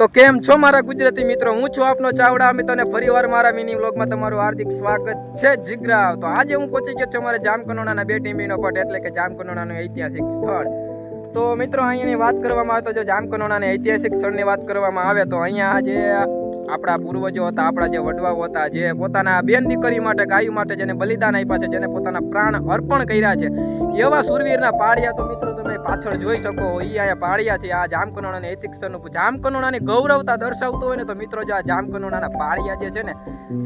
તો કેમ છો મારા ગુજરાતી મિત્રો, હું છું આપનો ચાવડા અમિત અને ફરીવાર મારા મિની વ્લોગમાં તમારું હાર્દિક સ્વાગત છે જીગરાવ। તો આજે હું પહોંચી ગયો છું મારે જામકંડોરણાના બે ટીમ્બીનો પટ એટલે કે જામકંડોરણાનું ઐતિહાસિક સ્થળ। તો મિત્રો અહીંયાની વાત કરવામાં આવે તો જો જામકંડોરણાના ઐતિહાસિક સ્થળની વાત કરવામાં આવે તો અહીંયા જે આપણા પૂર્વજો હતા, આપણા જે વડવાઓ હતા, જે પોતાના બેન દીકરી માટે, ગાયો માટે જેને બલિદાન આપ્યા છે, જેને પોતાના પ્રાણ અર્પણ કર્યા છે, એવા સુરવીરના પાળિયા તો મિત્રો તમે પાછળ જોઈ શકો એ અહીંયા પાળિયા છે। આ જામકંડોરણાના ઐતિહાસિક સ્થળનું જામકંડોરણાની ગૌરવતા દર્શાવતો હોય ને તો મિત્રો જો આ જામકંડોરણાના પાળિયા જે છે ને,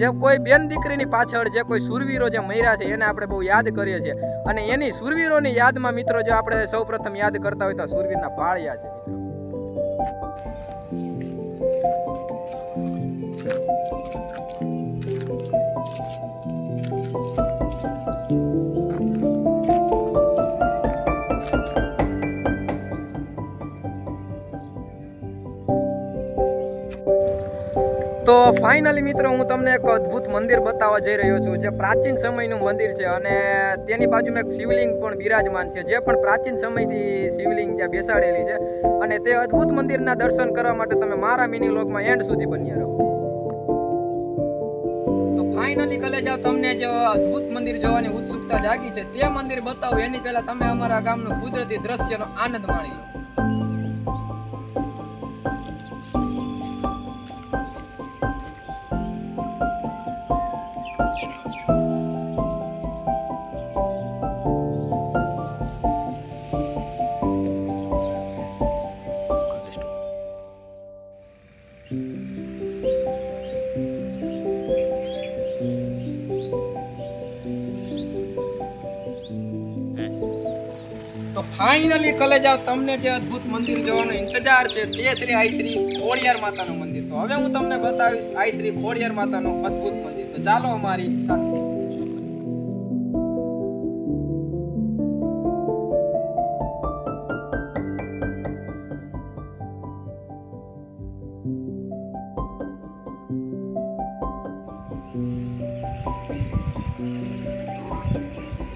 જે કોઈ બેન દીકરીની પાછળ જે કોઈ સુરવીરો જે મર્યા છે એને આપણે બહુ યાદ કરીએ છીએ અને એની સુરવીરોની યાદમાં મિત્રો જો આપણે સૌપ્રથમ યાદ કરતા હોય તો સુરવીરના પાળિયા છે મિત્રો। તો ફાઇનલી મિત્રો હું તમને એક અદ્ભુત મંદિર બતાવવા જઈ રહ્યો છું, જે પ્રાચીન સમયનું મંદિર છે અને તેની બાજુમાં એક શિવલિંગ પણ બિરાજમાન છે, જે પણ પ્રાચીન સમયથી શિવલિંગ ત્યાં બેસાડેલી છે અને તે અદ્ભુત મંદિરના દર્શન કરવા માટે તમે મારા મિની વ્લોગમાં એન્ડ સુધી બન્યા રહો। તો ફાઇનલી કલેજા તમને જે અદ્ભુત મંદિર જોવાની ઉત્સુકતા જાગી છે તે મંદિર બતાવું એની પહેલા તમે અમારા ગામનું કુદરતી દ્રશ્યનો આનંદ માણી લો। તો ફાઇનલી કલેજા તમને જે અદ્ભુત મંદિર જોવાનો ઇંતજાર છે તે શ્રી આઈ શ્રી ખોડિયાર માતાનું મંદિર। તો હવે હું તમને બતાવીશ આઈ શ્રી ખોડિયાર માતાનું અદ્ભુત મંદિર। તો ચાલો અમારી સાથે।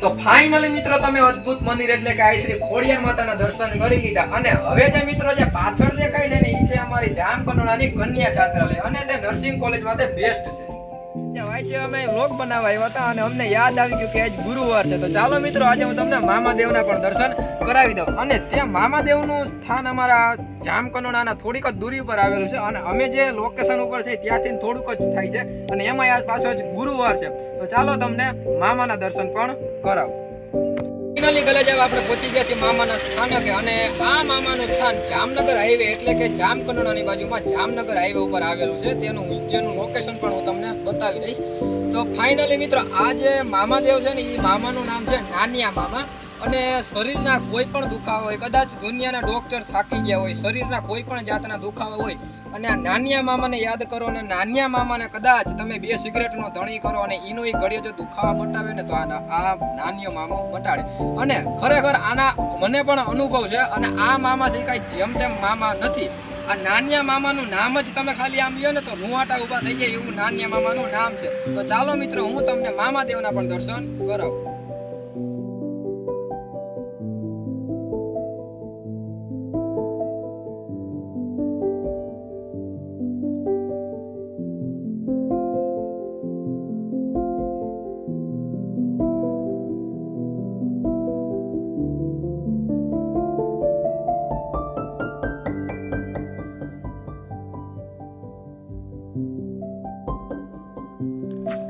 તો ફાઇનલી મિત્રો તમે અદ્ભુત મંદિર એટલે કે આઈ શ્રી ખોડિયાર માતાના દર્શન કરી લીધા અને હવે જે મિત્રો જે પાછળ દેખાય છે ને એ છે અમારી જામકંડોરણાની કન્યા છાત્રાલય અને તે નર્સિંગ કોલેજ માટે બેસ્ટ છે। આજે અમે વ્લોગ બનાવવા આવ્યા હતા અને અમને યાદ આવી ગયું કે આજ ગુરુવાર છે, તો ચાલો મિત્રો આજે હું તમને મામાદેવના પણ દર્શન કરાવી દઉં। અને તે મામાદેવનું સ્થાન અમારા જામકંડોરણાના થોડીક જ દૂરી ઉપર આવેલું છે અને અમે જે લોકેશન ઉપર છે ત્યાંથી થોડુંક જ થાય છે અને એમાં આજ પાછો જ ગુરુવાર છે, તો ચાલો તમને મામાના દર્શન પણ કરાવો। ફાઇનલી કલેજા આપણે પહોંચી ગયા છીએ મામાના સ્થાનકે અને આ મામાનું સ્થાન જામનગર હાઈવે એટલે કે જામકંડોરણાની બાજુમાં જામનગર હાઈવે ઉપર આવેલું છે, તેનું લોકેશન પણ હું તમને બતાવી દઈશ। તો ફાઇનલી મિત્રો આ જે મામાદેવ છે ને એ મામાનું નામ છે નાનિયા મામા અને શરીરના કોઈ પણ દુખાવા હોય, કદાચ દુનિયાના ડોક્ટર થાકી ગયા હોય, શરીરના કોઈ પણ જાતના દુખાવા હોય અને આ નાનિયા મામાને યાદ કરો અને નાનિયા મામાને કદાચ તમે 2 સિગરેટનો ધણી કરો અને એનો એ ઘડીએ જો દુખાવા મટાવે ને તો આ નાનિયો મામો મટાડે। અને ખરેખર આના મને પણ અનુભવ છે અને આ મામા છે કાંઈ જેમ તેમ મામા નથી, આ નાનિયા મામાનું નામ જ તમે ખાલી આમ લ્યો ને તો રૂવાટા ઊભા થઈ જાય એવું નાનિયા મામાનું નામ છે। તો ચાલો મિત્રો હું તમને મામાદેવના પણ દર્શન કરાવું।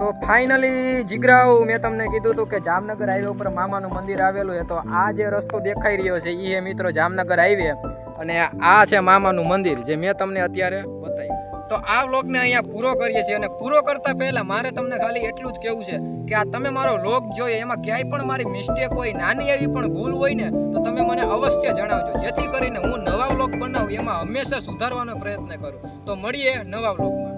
તો ફાઇનલી જીગરાવ મેં તમને કીધું હતું કે જામનગર હાઈવે ઉપર મામાનું મંદિર આવેલું છે, તો આ જે રસ્તો દેખાઈ રહ્યો છે એ મિત્રો જામનગર હાઈવે અને આ છે મામાનું મંદિર જે મેં તમને અત્યારે બતાવ્યું। તો આ વ્લોગને અહીંયા પૂરો કરીએ છીએ અને પૂરો કરતા પહેલા મારે તમને ખાલી એટલું જ કહેવું છે કે આ તમે મારો વ્લોગ જોયો એમાં ક્યાંય પણ મારી મિસ્ટેક હોય, નાની એવી પણ ભૂલ હોય ને તો તમે મને અવશ્ય જણાવજો, જેથી કરીને હું નવા વ્લોગ બનાવું એમાં હંમેશા સુધારવાનો પ્રયત્ન કરું। તો મળીએ નવા વ્લોગમાં।